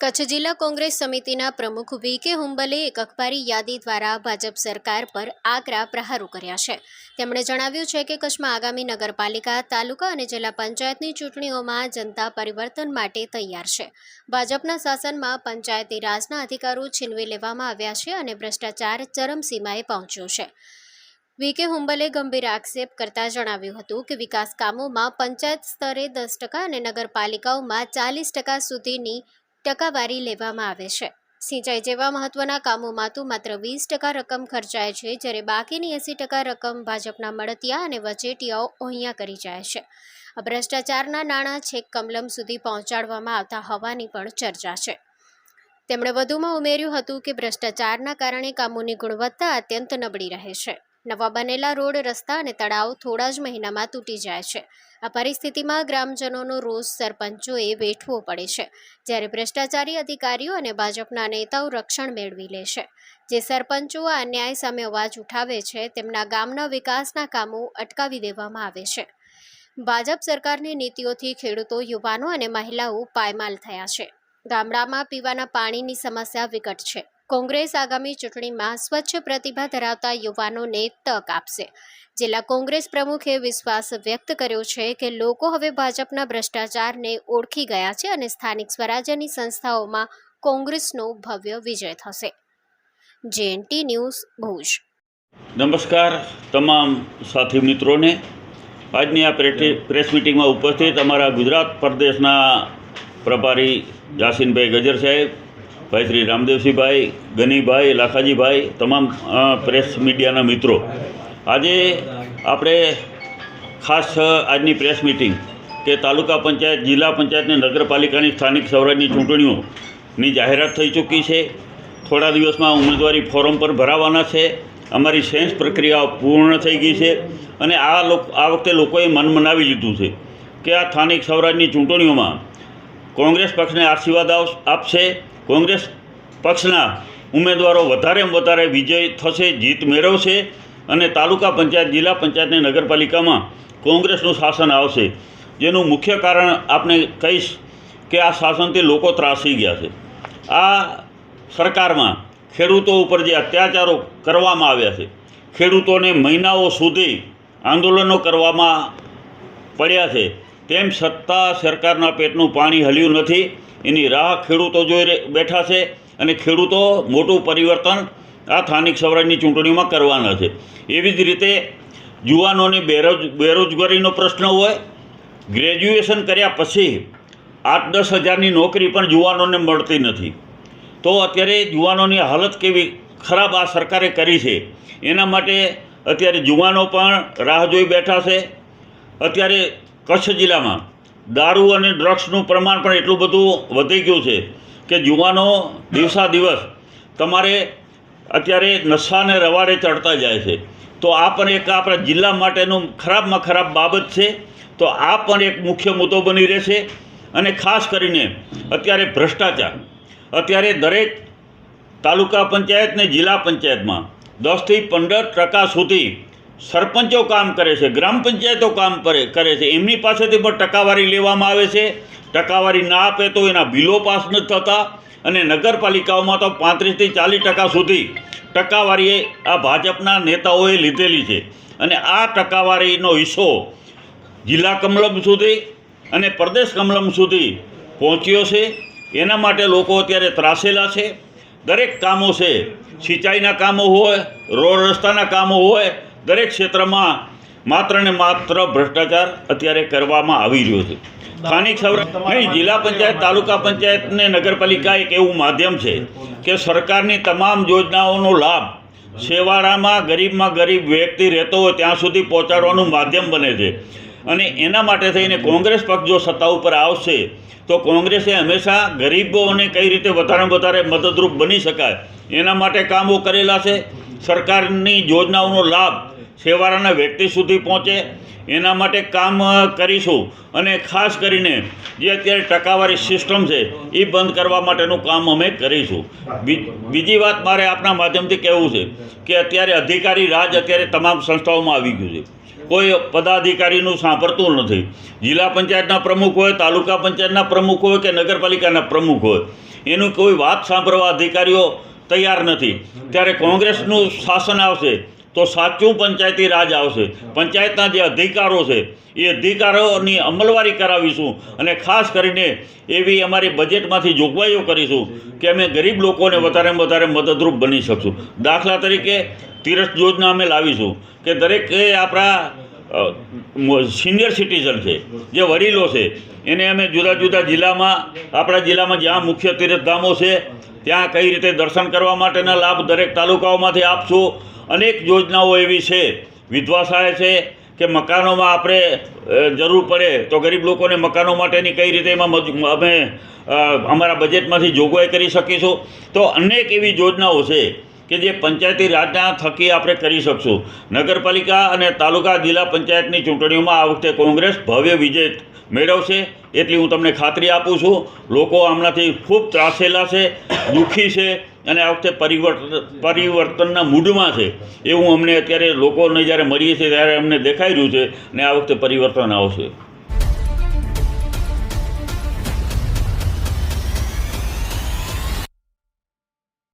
કચ્છ જિલ્લા કોંગ્રેસ સમિતિના પ્રમુખ વી.કે. હુંબલે એક અખબારી યાદી દ્વારા ભાજપ સરકાર પર આકરા પ્રહારો કર્યા છે. તેમણે જણાવ્યું છે કે કચ્છમાં આગામી નગરપાલિકા, તાલુકા અને જિલ્લા પંચાયતની ચૂંટણીઓમાં જનતા પરિવર્તન માટે તૈયાર છે. ભાજપના શાસનમાં પંચાયતી રાજના અધિકારો છીનવી લેવામાં આવ્યા છે અને ભ્રષ્ટાચાર ચરમસીમાએ પહોંચ્યો છે. વી.કે. હુંબલે ગંભીર આક્ષેપ કરતા જણાવ્યું હતું કે વિકાસ કામોમાં પંચાયત સ્તરે 10% અને નગરપાલિકાઓમાં 40% સુધીની ટકાવારી લેવામાં આવે છે. સિંચાઈ જેવા મહત્વના કામોમાં તો માત્ર 20% રકમ ખર્ચાય છે, જ્યારે બાકીની 80% રકમ ભાજપના મળતિયા અને વચેટિયાઓ ઓહિયા કરી જાય છે. આ ભ્રષ્ટાચારના નાણાં છેક કમલમ સુધી પહોંચાડવામાં આવતા હોવાની પણ ચર્ચા છે. તેમણે વધુમાં ઉમેર્યું હતું કે ભ્રષ્ટાચારના કારણે કામોની ગુણવત્તા અત્યંત નબળી રહે છે. નવા બનેલા રોડ, રસ્તા અને તળાવ થોડા જ મહિનામાં તૂટી જાય છે. આ પરિસ્થિતિમાં ગ્રામજનોનો રોષ સરપંચોએ વેઠવો પડે છે, જ્યારે ભ્રષ્ટાચારી અધિકારીઓ અને ભાજપના નેતાઓ રક્ષણ મેળવી લે છે. જે સરપંચો આ અન્યાય સામે અવાજ ઉઠાવે છે, તેમના ગામના વિકાસના કામો અટકાવી દેવામાં આવે છે. ભાજપ સરકારની નીતિઓથી ખેડૂતો, યુવાનો અને મહિલાઓ પાયમાલ થયા છે. ગામડામાં પીવાના પાણીની સમસ્યા વિકટ છે. કોંગ્રેસ આગામી ચૂંટણીમાં સ્વચ્છ પ્રતિભા ધરાવતા યુવાનોને તક આપશે. જિલ્લા કોંગ્રેસ પ્રમુખે વિશ્વાસ વ્યક્ત કર્યો છે કે લોકો હવે ભાજપના ભ્રષ્ટાચારને ઓળખી ગયા છે અને સ્થાનિક સ્વરાજ્યની સંસ્થાઓમાં કોંગ્રેસનો ભવ્ય વિજય થશે. JNT news, Bhuj. નમસ્કાર તમામ સાથી મિત્રોને. આજની આ પ્રેસ મિટિંગમાં ઉપસ્થિત અમારા ગુજરાત પ્રદેશના પ્રભારી યાસીનભાઈ ગજર સાહેબ, ભાઈ શ્રી રામદેવસિંહભાઈ, ગનીભાઈ, લાખાજીભાઈ, તમામ પ્રેસ મીડિયાના મિત્રો, આજે આપણે ખાસ આજની પ્રેસ મિટિંગ કે તાલુકા પંચાયત, જિલ્લા પંચાયત અને નગરપાલિકાની સ્થાનિક સ્વરાજની ચૂંટણીઓની જાહેરાત થઈ ચૂકી છે. થોડા દિવસમાં ઉમેદવારી ફોર્મ પર ભરાવાના છે. અમારી સેન્સ પ્રક્રિયા પૂર્ણ થઈ ગઈ છે અને આ વખતે લોકોએ મન મનાવી લીધું છે કે આ સ્થાનિક સ્વરાજની ચૂંટણીઓમાં કોંગ્રેસ પક્ષને આશીર્વાદ આપશે. કોંગ્રેસ પક્ષના ઉમેદવારો વધારેમાં વધારે વિજય થશે, જીત મેળવશે અને તાલુકા પંચાયત, જિલ્લા પંચાયત અને નગરપાલિકામાં કોંગ્રેસનું શાસન આવશે. જેનું મુખ્ય કારણ આપણે કહીશ કે આ શાસનથી લોકો ત્રાસી ગયા છે. આ સરકારમાં ખેડૂતો ઉપર જે અત્યાચારો કરવામાં આવ્યા છે, ખેડૂતોને મહિનાઓ સુધી આંદોલનો કરવામાં પડ્યા છે, તેમ છતાં સરકારના પેટનું પાણી હલ્યું નથી. એની રાહ ખેડૂતો જોઈ બેઠા છે અને ખેડૂતો મોટું પરિવર્તન આ સ્થાનિક સ્વરાજની ચૂંટણીમાં કરવાના છે. એવી જ રીતે યુવાનોને બેરોજગારીનો પ્રશ્ન હોય, ગ્રેજ્યુએશન કર્યા પછી 8-10 હજારની નોકરી પણ યુવાનોને મળતી નથી. તો અત્યારે યુવાનોની હાલત કેવી ખરાબ આ સરકારે કરી છે, એના માટે અત્યારે યુવાનો પણ રાહ જોઈ બેઠા છે. અત્યારે કચ્છ જિલ્લામાં દારૂ અને ડ્રગ્સનું પ્રમાણ પણ એટલું બધું વધી ગયું છે કે યુવાનો દિવસા દિવસ તમારે અત્યારે નશાને રવાડે ચડતા જાય છે. તો આ પણ એક આપણા જિલ્લા માટેનું ખરાબમાં ખરાબ બાબત છે. તો આ પણ એક મુખ્ય મુદ્દો બની રહેશે. અને ખાસ કરીને અત્યારે ભ્રષ્ટાચાર, અત્યારે દરેક તાલુકા પંચાયત ને જિલ્લા પંચાયતમાં 10થી 15% સુધી સરપંચો કામ કરે છે, ગ્રામ પંચાયતો કામ કરે છે. એમની પાસેથી પણ ટકાવારી લેવામાં આવે છે. ટકાવારી ના આપે તો એના બિલો પાસ નથી થતા અને નગરપાલિકાઓમાં તો 35થી 40% સુધી ટકાવારી આ ભાજપના નેતાઓએ લીધેલી છે. અને આ ટકાવારીનો હિસ્સો જિલ્લા કમલમ સુધી અને પ્રદેશ કમલમ સુધી પહોંચ્યો છે. એના માટે લોકો અત્યારે ત્રાસેલા છે. દરેક કામો છે, સિંચાઈના કામો હોય, રોડ રસ્તાના કામો હોય, દરેક ક્ષેત્રમાં માત્ર ને માત્ર ભ્રષ્ટાચાર અત્યારે કરવામાં આવી રહ્યો છે. સ્થાનિક સ્વરાજ, જિલ્લા પંચાયત, તાલુકા પંચાયત ને નગરપાલિકા એક એવું માધ્યમ છે કે સરકારની તમામ યોજનાઓનો લાભ છેવાડામાં ગરીબ વ્યક્તિ રહેતો હોય ત્યાં સુધી પહોંચાડવાનું માધ્યમ બને છે. અને એના માટે થઈને કોંગ્રેસ પક્ષ જો સત્તા ઉપર આવશે તો કોંગ્રેસે હંમેશા ગરીબોને કઈ રીતે વધારે મદદરૂપ બની શકાય એના માટે કામો કરેલા છે. સરકારની યોજનાઓનો લાભ છેવાડાના વ્યક્તિ સુધી પહોંચે એના માટે કામ કરીશું. અને ખાસ કરીને જે અત્યારે ટકાવારી સિસ્ટમ છે એ બંધ કરવા માટેનું કામ અમે કરીશું. બીજી વાત મારે આપના માધ્યમથી કહેવું છે કે અત્યારે અધિકારી રાજ અત્યારે તમામ સંસ્થાઓમાં આવી ગયું છે. કોઈ પદાધિકારીનું સાંભળતું નથી. જિલ્લા પંચાયતના પ્રમુખ હોય, તાલુકા પંચાયતના પ્રમુખ હોય કે નગરપાલિકાના પ્રમુખ હોય, એનું કોઈ વાત સાંભળવા અધિકારીઓ તૈયાર નથી. ત્યારે કોંગ્રેસનું શાસન આવશે તો સાચું પંચાયતી રાજ આવશે. પંચાયતના જે અધિકારો છે એ અધિકારોની અમલવારી કરાવીશું અને ખાસ કરીને એવી અમારી બજેટમાંથી જોગવાઈઓ કરીશું કે અમે ગરીબ લોકોને વધારેમાં વધારે મદદરૂપ બની શકશું. દાખલા તરીકે તીરથ યોજના અમે લાવીશું કે દરેક આપણા સિનિયર સિટીઝન છે, જે વડીલો છે, એને અમે જુદા જુદા જિલ્લામાં, આપણા જિલ્લામાં જ્યાં મુખ્ય તીર્થધામો છે ત્યાં કઈ રીતે દર્શન કરવા માટેના લાભ દરેક તાલુકાઓમાંથી આપશું. અનેક યોજનાઓ એવી છે, વિધવા સહાય છે કે મકાનોમાં આપણે જરૂર પડે તો ગરીબ લોકોને મકાનો માટેની કઈ રીતે એમાં અમે અમારા બજેટમાંથી જોગવાઈ કરી શકીશું. તો અનેક એવી યોજનાઓ છે કે જે પંચાયતી રાજના થકી આપણે કરી શકશું. નગરપાલિકા અને તાલુકા જિલ્લા પંચાયતની ચૂંટણીઓમાં આ વખતે કોંગ્રેસ ભવ્ય વિજય મેળવશે એટલી હું તમને ખાતરી આપું છું. લોકો હમણાંથી ખૂબ ત્રાસેલા છે, દુઃખી છે અને આ વખતે પરિવર્તનના મૂડમાં છે એવું અમને અત્યારે લોકોને જ્યારે મળીએ છીએ ત્યારે અમને દેખાઈ રહ્યું છે અને આ વખતે પરિવર્તન આવશે.